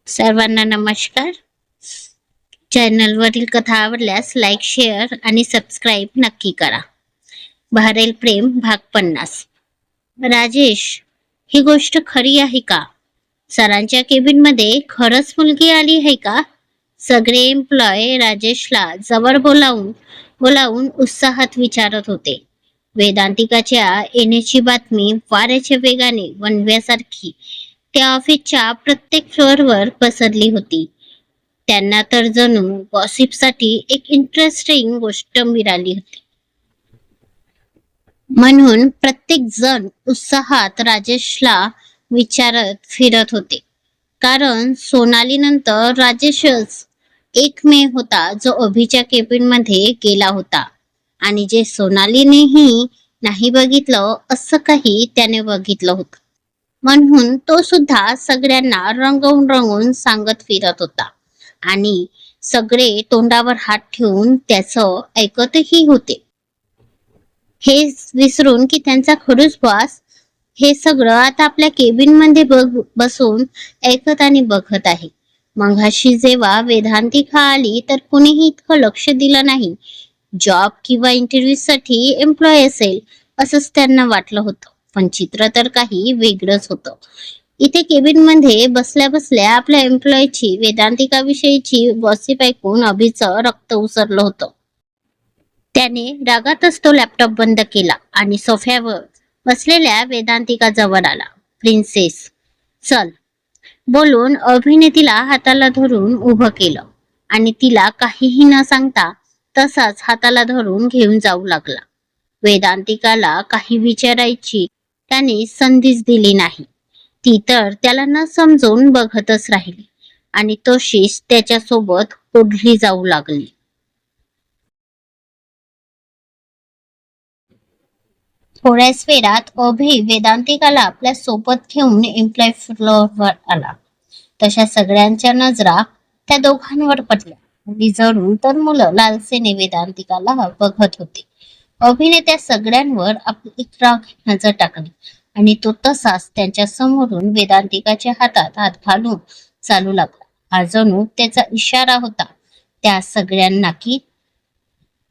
सर्वांना नमस्कार. चॅनलवरील कथा आवडल्यास लाईक, शेअर आणि सबस्क्राईब नक्की करा. बहरेल प्रेम भाग 50. राजेश, ही गोष्ट खरी आहे का? सरांच्या केबिन मध्ये खरंच मुलगी आली आहे का? सगळे एम्प्लॉय राजेशला जवळ बोलावून उत्साहात विचारत होते. वेदांतिकाच्या येण्याची बातमी वाऱ्याच्या वेगाने वणव्यासारखी त्या ऑफिसच्या प्रत्येक फ्लोअरवर पसरली होती. त्यांना तर जणू गॉसिपसाठी एक इंटरेस्टिंग गोष्ट मिळाली होती. म्हणून प्रत्येक जण उत्साहात राजेशला विचारत फिरत होते. कारण सोनाली नंतर राजेशच एकमेव होता जो अभिच्या केबिन मध्ये गेला होता. आणि जे सोनालीनेही नाही बघितलं असं काही त्याने बघितलं होतं. म्हणून तो सुद्धा सगळ्यांना रंगवून सांगत फिरत होता. आणि सगळे तोंडावर हात ठेवून त्याचं ऐकतही होते. हे विसरून की त्यांचा खडूस बॉस हे सगळं आता आपल्या केबिन मध्ये बसून ऐकत आणि बघत आहे. मघाशी जेव्हा वेदांतिका आली तर कुणीही इतकं लक्ष दिलं नाही. जॉब किंवा इंटरव्ह्यू साठी एम्प्लॉय असेल असंच त्यांना वाटलं होतं. पण चित्र तर काही वेगळंच होतं. इथे केबिन मध्ये बसल्या बसल्या आपल्या एम्प्लॉयची वेदांतिका विषयीची गॉसिप ऐकून अभिचं रक्त उसरलं होतं. त्याने रागातच तो लॅपटॉप बंद केला आणि सोफ्यावर बसलेल्या वेदांतिका जवळ आला. प्रिन्सेस, चल, बोलून अभिने तिला हाताला धरून उभं केलं आणि तिला काहीही न सांगता तसाच हाताला धरून घेऊन जाऊ लागला. वेदांतिकाला काही विचारायची त्याने संधीच दिली नाही. ती तर त्याला न समजून बघतच राहिली आणि तशीच त्याच्यासोबत ओढली जाऊ लागली. थोड्याच वेळात अभि वेदांतिकाला आपल्या सोबत घेऊन एम्प्लॉय फ्लोअरवर आला. तशा सगळ्यांच्या नजरा त्या दोघांवर पडल्या आणि जणू तर मुलं लालसेने वेदांतिकाला बघत होते. अभिने त्या सगळ्यांवर आपली एक राग नजर टाकली आणि तो तसाच त्यांच्या समोरून वेदांतिकाच्या हातात हात घालून चालू लागला. हा जणू त्याचा इशारा होता त्या सगळ्यांना की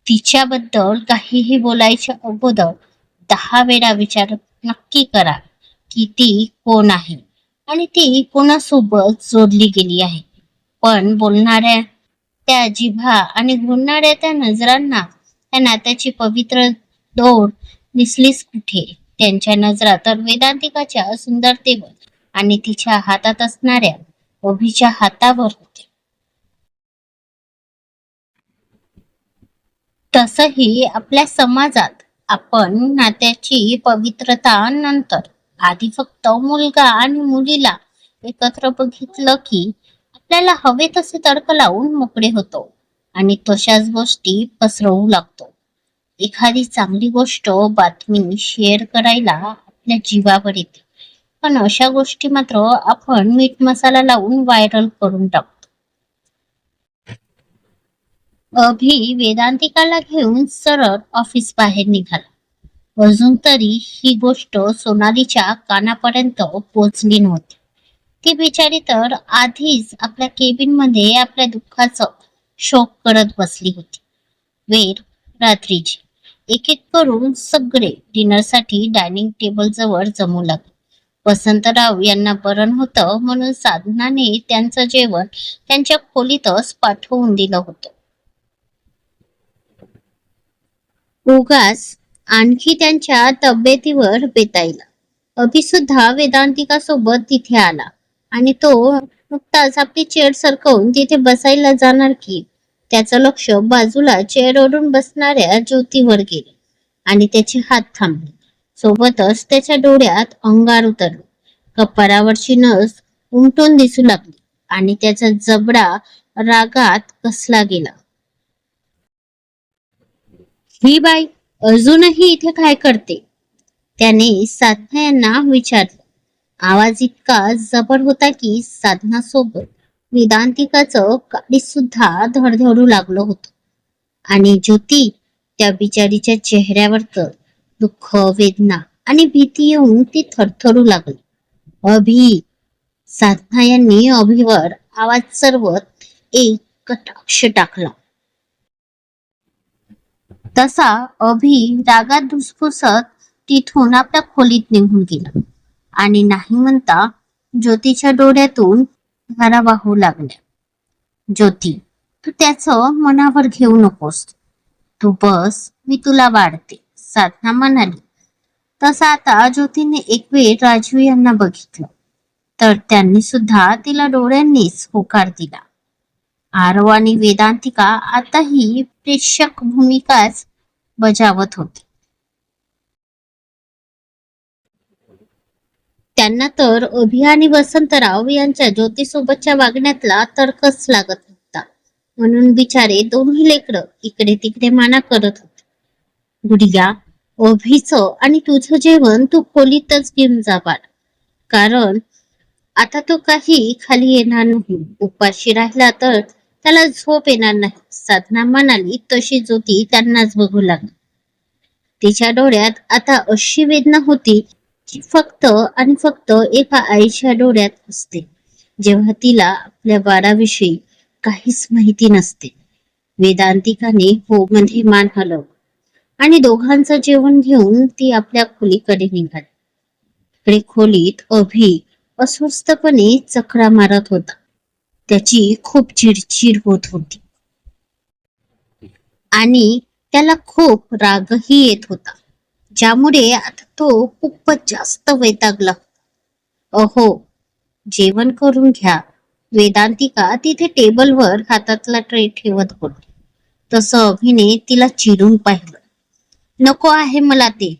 तिच्याबद्दल काहीही बोलायच्या अगोदर 10 वेळा विचार नक्की करा की ती कोण आहे आणि ती कोणासोबत जोडली गेली आहे. पण बोलणाऱ्या त्या जिभा आणि घुरणाऱ्या त्या नजरांना त्या नात्याची पवित्र दोड दिसलीच कुठे. त्यांच्या नजरा तर वेदांतिकाच्या सुंदरतेवर आणि तिच्या हातात असणाऱ्या अभिच्या हातावर होत्या. तसही आपल्या समाजात आपण नात्याची पवित्रता नंतर आधी फक्त मुलगा आणि मुलीला एकत्र बघितलं की आपल्याला हवे तसे तर्क लावून मोकळे होतो आणि तशाच गोष्टी पसरवू लागतो. एखादी चांगली गोष्ट बातमी शेअर करायला आपल्या जीवावर येते. पण अशा गोष्टी मात्र आपण मीठ मसाला लावून व्हायरल करून टाकतो. अभि वेदांतिकाला घेऊन सरळ ऑफिस बाहेर निघाला. अजून तरी ही गोष्ट सोनालीच्या कानापर्यंत पोहोचली नव्हती. ती बिचारी तर आधीच आपल्या केबिन मध्ये आपल्या दुःखाचं शोक करत बसली होती. वेळ रात्रीची. एक एक करून सगळे डिनरसाठी डायनिंग टेबल जवळ जमू लागले. वसंतराव यांना बरं होतं म्हणून साधनाने त्यांचं जेवण त्यांच्या खोलीतच पाठवून दिलं होतं. उगाच आणखी त्यांच्या तब्येतीवर बेतायला. अभि सुद्धा वेदांतिका सोबत तिथे आला आणि तो नुकताच आपली चेअर सरकवून तिथे बसायला जाणार की त्याचं लक्ष बाजूला चेअरवरून बसणाऱ्या ज्योतीवर गेले आणि त्याचे हात थांबले. सोबतच त्याच्या डोळ्यात अंगार उतरलं. कपारावरची नस उमटून दिसू लागली आणि त्याचा जबडा रागात कसला गेला. ही बाई अजूनही इथे काय करते? त्याने साधना यांना विचारलं. आवाज इतका जबर होता की साधना सोबत वेदांतिकाचं काळीज सुद्धा धडधडू लागलं होतं. आणि ज्योती, त्या बिचारीच्या चेहऱ्यावर तर दुःख, वेदना आणि भीती येऊन ती थरथरू लागली. अभि, साधना यांनी अभिवर आवाज सरवत एक कटाक्ष टाकला. तसा अभि रागात धुसफुसत तिथून आपल्या खोलीत निघून गेला आणि नाही म्हणता ज्योतीच्या डोळ्यातून धारा वाहू लागल्या. ज्योती, तू त्याचं मनावर घेऊ नकोस. तू बस, मी तुला वाढते, साधना म्हणाली. तसं आता ज्योतीने एक वेळ राजीव यांना बघितलं तर त्यांनी सुद्धा तिला डोळ्यांनीच होकार दिला. आरव आणि वेदांतिका आताही प्रेक्षक भूमिकाच बजावत होते. त्यांना तर अभि आणि वसंतराव यांच्या ज्योतीसोबतच्या वागण्यातला तर्कच लागत नव्हता. म्हणून बिचारे दोन्ही लेकरं इकडे तिकडे माना करत होते. गुडिया, अभिचं आणि तुझं जेवण तू खोलीतच घेऊन जा बाळ, कारण आता तो काही खाली येणार नाही. उपाशी राहिला तर त्याला झोप येणार नाही, साधना म्हणाली. तशी ज्योती त्यांनाच बघू लागली. तिच्या डोळ्यात आता अशी वेदना होती जी फक्त आणि फक्त एका आईच्या डोळ्यात असते जेव्हा तिला आपल्या बाळाविषयी काहीच माहिती नसते. वेदांतिकाने हो मध्ये मान हलवला आणि दोघांचं जेवण घेऊन ती आपल्या खोलीकडे निघाली. इकडे खोलीत अभि अस्वस्थपणे चकरा मारत होता. त्याची खूप चिडचिड होत होती आणि त्याला खूप रागही येत होता, ज्यामुळे आता तो खूपच जास्त वैतागला. अहो, जेवण करून घ्या. वेदांतिका तिथे टेबलवर हातातला ट्रे ठेवत होती. तसं अभिने तिला चिडून पाहिलं. नको आहे मला ते,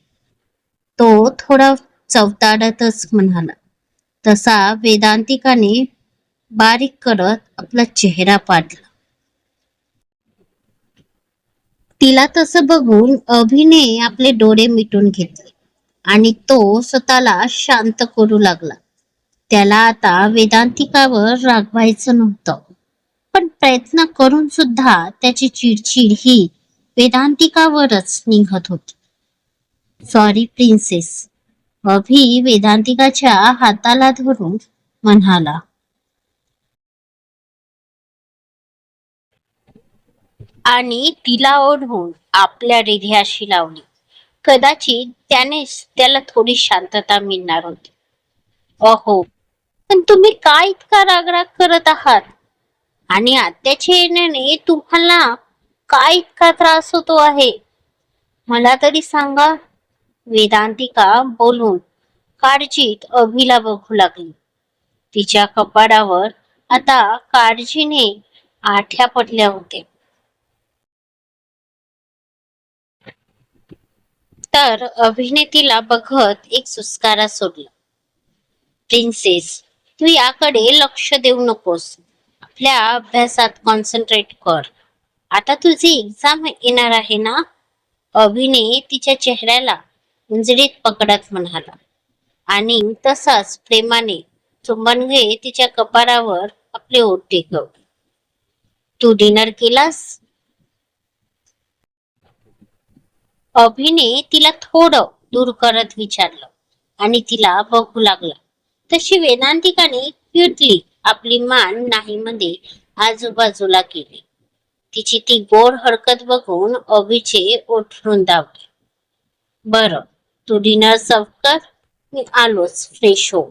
तो थोडा चवताळतच म्हणाला. तसा वेदांतिकाने बारीक करत आपला चेहरा पाडला. तिला तसं बघून अभिने आपले डोळे मिटून घेतले आणि तो स्वतःला शांत करू लागला. त्याला आता वेदांतिकावर रागवायचं नव्हतं, पण प्रयत्न करून सुद्धा त्याची चिडचिड ही वेदांतिकावरच निघत होती. सॉरी प्रिन्सेस, अभि वेदांतिकाच्या हाताला धरून म्हणाला. आणि तिला ओढून आपल्या हृदयाशी लावली. कदाचित त्यानेच त्याला थोडी शांतता मिळणार होती. अहो, पण तुम्ही काय इतका रागराग करत आहात? आणि आत्याच्या येण्याने तुम्हाला काय इतका त्रास होतो आहे, मला तरी सांगा. वेदांतिका बोलून काळजीत अभिला बघू लागली. तिच्या कपाळावर आता काळजीने आठ्या पडल्या होत्या. तर अभिने तिला बघत एक सुस्कारा सोडला. प्रिन्सेस, तू याकडे लक्ष देऊ नकोस. आपल्या अभ्यासात कॉन्सन्ट्रेट कर. आता तुझी एक्झाम येणार आहे ना? अभिने तिच्या चेहऱ्याला उंजळीत पकडत म्हणाला आणि तसाच प्रेमाने चुंबन घेत तिच्या कपाळावर आपले ओठ टेकवले. तू डिनर केलास? अभिने तिला थोडं दूर करत विचारलं आणि तिला बघू लागला. तशी वेदांतिकाने क्युटली आपली मान नाही मध्ये आजूबाजूला केली. तिची ती गोड हरकत बघून अभिचे ओठ रुंदावले. बरं, तू डिनर सर्व कर, मी आलोच फ्रेश हो.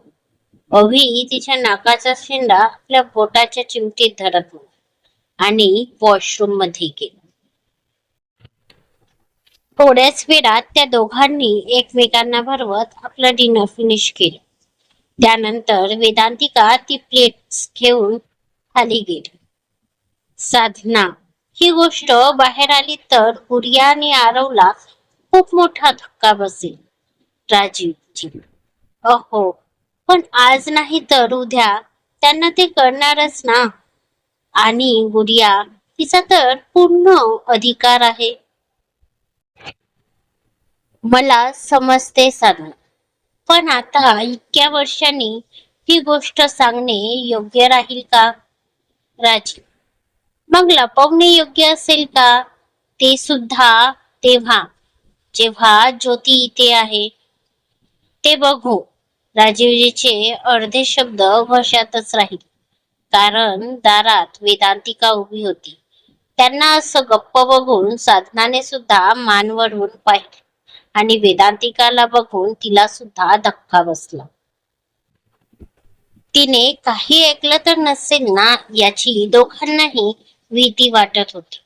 अभि तिच्या नाकाचा शेंडा आपल्या बोटाच्या चिमटीत धरत आणि वॉशरूम मध्ये गेला. थोड्याच वेळात त्या दोघांनी एकमेकांना भरवत आपलं डिनर फिनिश केलं. त्यानंतर वेदांतिका ती प्लेट्स घेऊन खाली गेली. साधना, ही गोष्ट बाहेर आली तर गुडिया आणि आरवला खूप मोठा धक्का बसेल. राजीवजी, अहो, पण आज नाही तर उद्या त्यांना ते कळणारच ना. आणि गुडिया, तिचा तर पूर्ण अधिकार आहे. मला समजते साधना, पण आता इतक्या वर्षांनी ही गोष्ट सांगणे योग्य राहील का? राजीव, मग लपवणे योग्य असेल का? ते सुद्धा तेव्हा जेव्हा ज्योती इथे आहे. ते बघू. राजीवजीचे अर्धे शब्द घशातच राहील, कारण दारात वेदांतिका उभी होती. त्यांना असं गप्प बघून साधनाने सुद्धा मान वळवून पाहिले आणि वेदांतिकाला बघून तिला सुद्धा धक्का बसला. तिने काही ऐकलं तर नसेल ना याची दोघांनाही भीती वाटत होती.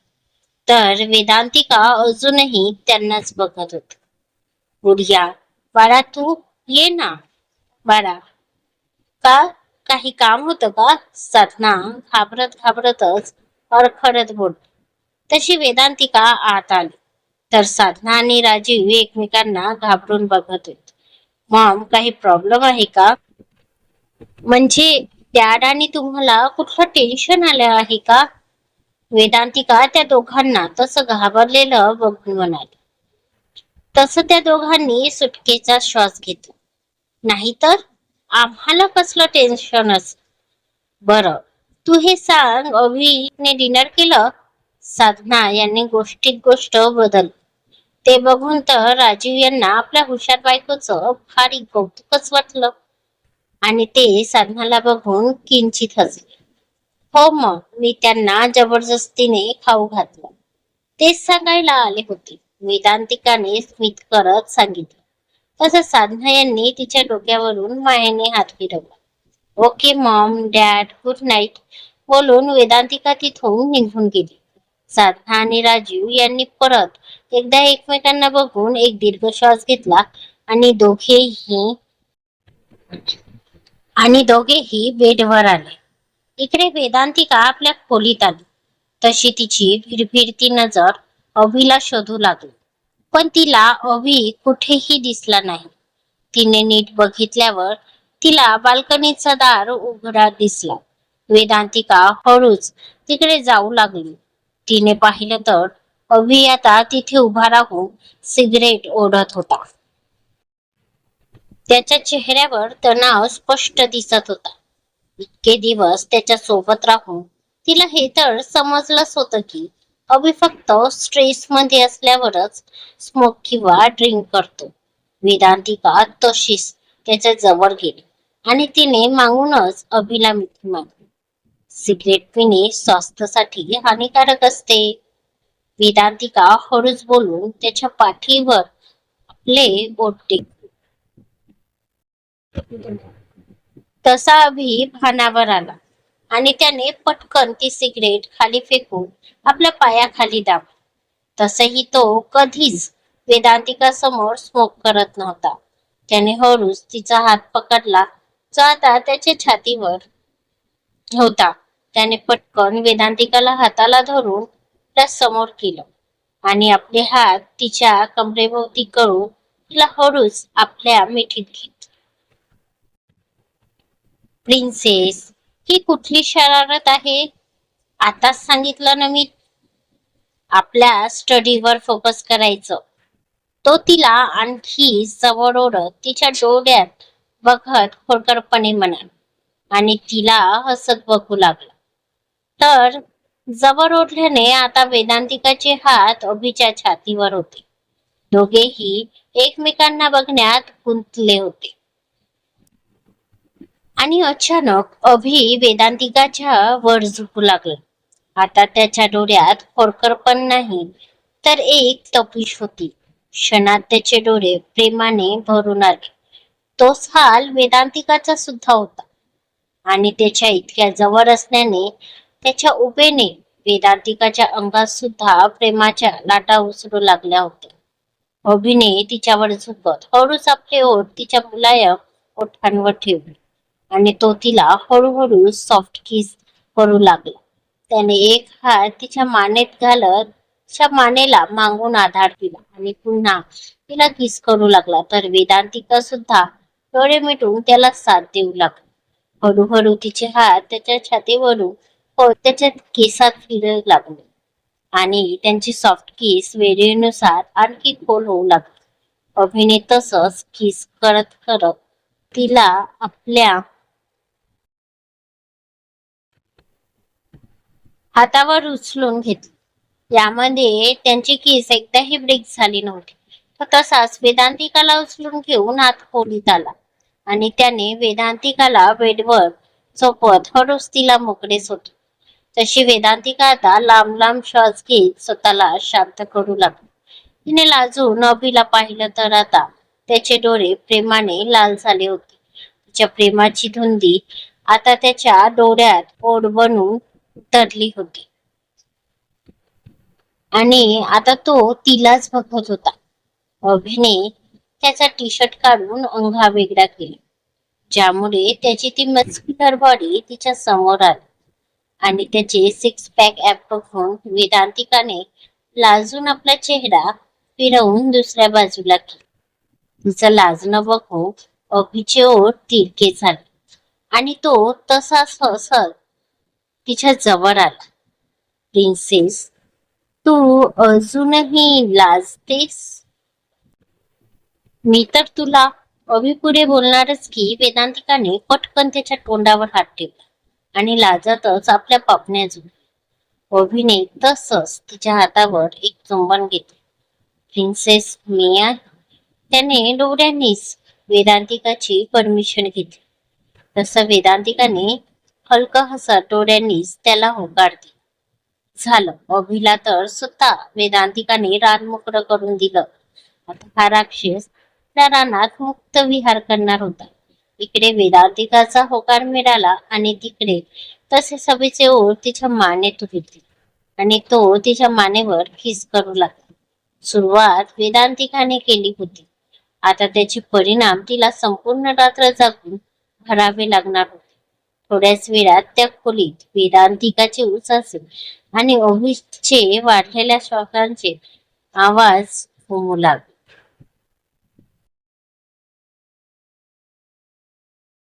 तर वेदांतिका अजूनही त्यांनाच बघत होती. बुढिया, बाळा तू ये ना. बाळा, का काही काम होतं का? साधना घाबरत घाबरतच अडखडत बोल. तशी वेदांतिका आत आली तर साधना आणि राजीव एकमेकांना घाबरून बघत होते. मॉम, काही प्रॉब्लेम आहे का? म्हणजे डॅड आणि तुम्हाला कुठलं टेन्शन आलं आहे का? वेदांतिका त्या दोघांना तसं घाबरलेलं बघून म्हणाली. तसं त्या दोघांनी सुटकेचा श्वास घेतला. नाहीतर आम्हाला कसलं टेन्शन असं. बरं, तू हे सांग, अभिने डिनर केलं? साधना यांनी गोष्टीत गोष्ट बदल. ते बघून तर राजीव यांना आपल्या हुशार बायकोचं भारी कौतुकच वाटलं आणि ते साधनाला बघून किंचित हसले. हो, मग मी त्यांना जबरदस्तीने खाऊ घातलं. तेच सांगायला आले होते, वेदांतिकाने स्मित करत सांगितलं. तसं साधना यांनी तिच्या डोक्यावरून मायेने हात फिरवला. Okay Maugham, dad, good night बोलून वेदांतिका तिथून निघून गेली. साधना आणि राजीव यांनी परत एकदा एकमेकांना बघून एक दीर्घ श्वास घेतला आणि दोघेही बेडवर आले. इकडे वेदांतिका आपल्या खोलीत आली तशी तिची फिरफिरती नजर अभिला शोधू लागली. पण तिला अभि कुठेही दिसला नाही. तिने नीट बघितल्यावर तिला बाल्कनीचा दार उघडा दिसला. वेदांतिका हळूच तिकडे जाऊ लागली. तिने पाहिलं तर अभि आता तिथे उभा राहून सिगरेट ओढत होता. त्याच्या चेहऱ्यावर तणाव स्पष्ट दिसत होता. इतके दिवस त्याच्या सोबत राहून तिला हे तर समजलंच होतं की अभि फक्त स्ट्रेस मध्ये असल्यावरच स्मोक किंवा ड्रिंक करतो. वेदांतिका तशीच त्याच्या जवळ गेली आणि तिने मागूनच अभिला मिठी मारली. सिगरेट पिणे स्वास्थ्यासाठी हानिकारक असते. वेदांतिका हळूच बोलून त्याच्या पाठीवर आपले बोट टेकली. तसा अभि भानावर आला आणि त्याने पटकन ती सिगरेट खाली फेकून आपल्या पायाखाली दाबली. तसही तो कधीच वेदांतिका समोर स्मोक करत नव्हता. त्याने हळूच तिचा हात पकडला जो आता त्याच्या छातीवर होता. त्याने पटकन वेदांतिकाला हाताला धरून त्या समोर केलं आणि आपले हात तिच्या कमरेभोवती करून तिला हळूच आपल्या मिठीत घेतलं. प्रिन्सेस, ही कुठली शरारत आहे? आताच सांगितलं ना मी आपल्या स्टडीवर फोकस करायचं. तो तिला आणखी जवळ ओढत तिच्या डोळ्यात बघत खोडकरपणे म्हणाला आणि तिला हसत बघू लागला. तर जवळ ओढल्याने आता वेदांतिकाचे हात अभिच्या छातीवर होते. दोघेही एकमेकांना बघण्यात गुंतले होते. आणि अचानक अभि वेदांतिकाच्या वर झुकू लागला. आता त्याच्या डोळ्यात खोडकर पण नाही तर एक तपिश होती. क्षणात त्याचे डोळे प्रेमाने भरून आले. तोच हाल वेदांतिकाचा सुद्धा होता आणि त्याच्या इतक्या जवळ असल्याने त्याच्या उभेने वेदांतिकाच्या अंगात सुद्धा प्रेमाच्या लाटा उसळू लागल्या होत्या. अभिने तिच्यावर झुकत हळूच आपले ओठ तिच्या मुलायम ओठांवर ठेवले आणि तो तिला हळूहळू सॉफ्ट किस करू लागला. त्याने एक हात तिच्या मानेत घालत तिच्या मानेला मागून आधार दिला आणि पुन्हा तिला किस करू लागला. तर वेदांतिका सुद्धा डोळे मिटून त्याला साथ देऊ लागली. हळूहळू तिचे हात त्याच्या छातीवरून त्याच्या केसात फिरू लागले आणि त्यांची सॉफ्ट किस वेळेनुसार आणखी खोल होऊ लागली. अभिने तसंच किस करत करत तिला आपल्या हातावर उचलून घेतली. यामध्ये त्यांची किस एकदाही ब्रेक झाली नव्हती. तो तसाच वेदांतिकाला उचलून घेऊन आत खोलीत आला आणि त्याने वेदांतिकाला बेडवर सोबत हळूच तिला मोकळेच होते. तशी वेदांतिका आता लांब लांब श्वास घेत स्वतःला शांत करू लागली. तिने लाजून अभिला पाहिलं तर आता त्याचे डोळे प्रेमाने लाल झाले होते. तिच्या प्रेमाची धुंदी आता त्याच्या डोळ्यात ओढ बनून उतरली होती आणि आता तो तिलाच बघत होता. अभिने त्याचा टी शर्ट काढून अंगा वेगळा केला, ज्यामुळे त्याची ती मस्क्युलर बॉडी तिच्या समोर आली आणि त्याचे सिक्स पॅक ऍप बघून वेदांतिकाने लाजून आपला चेहरा फिरवून दुसऱ्या बाजूला केला. तिचं लाजणं बघून अभिचे ओठ तिरके झाले आणि तो तसाच हसत तिच्या जवळ आला. प्रिन्सेस, तू अजूनही लाजतेस? मी तर तुला. अभि पुढे बोलणारच की वेदांतिकाने पटकन त्याच्या तोंडावर हात ठेवला आणि लाजतच आपल्या पापण्या जुळल्या. अभिने तसंच तिच्या हातावर एक चुंबन घेतले. प्रिन्सेस मिया. त्याने डोळ्यांनीच वेदांतिकाची परमिशन घेतली. तसं वेदांतिकाने हलकं हसत डोळ्यांनीच त्याला होकार दिला. झालं. अभिला तर स्वतः वेदांतिकाने रान मोकळं करून दिलं. आता हा राक्षस त्या रानात मुक्त विहार करणार होता. इकडे वेदांतिकाचा होकार मिळाला आणि तिकडे तसे सभेचे ओठ तिच्या मानेत उतरले आणि तो तिच्या मानेवर किस करू लागला. सुरुवात वेदांतिकाने केली होती. आता त्याचे परिणाम तिला संपूर्ण रात्र जागून भरावे लागणार होते. थोड्याच वेळात त्या खोलीत वेदांतिकाचे उसासे आणि अभिचे वाढलेल्या श्वासांचे आवाज घुमू लागले.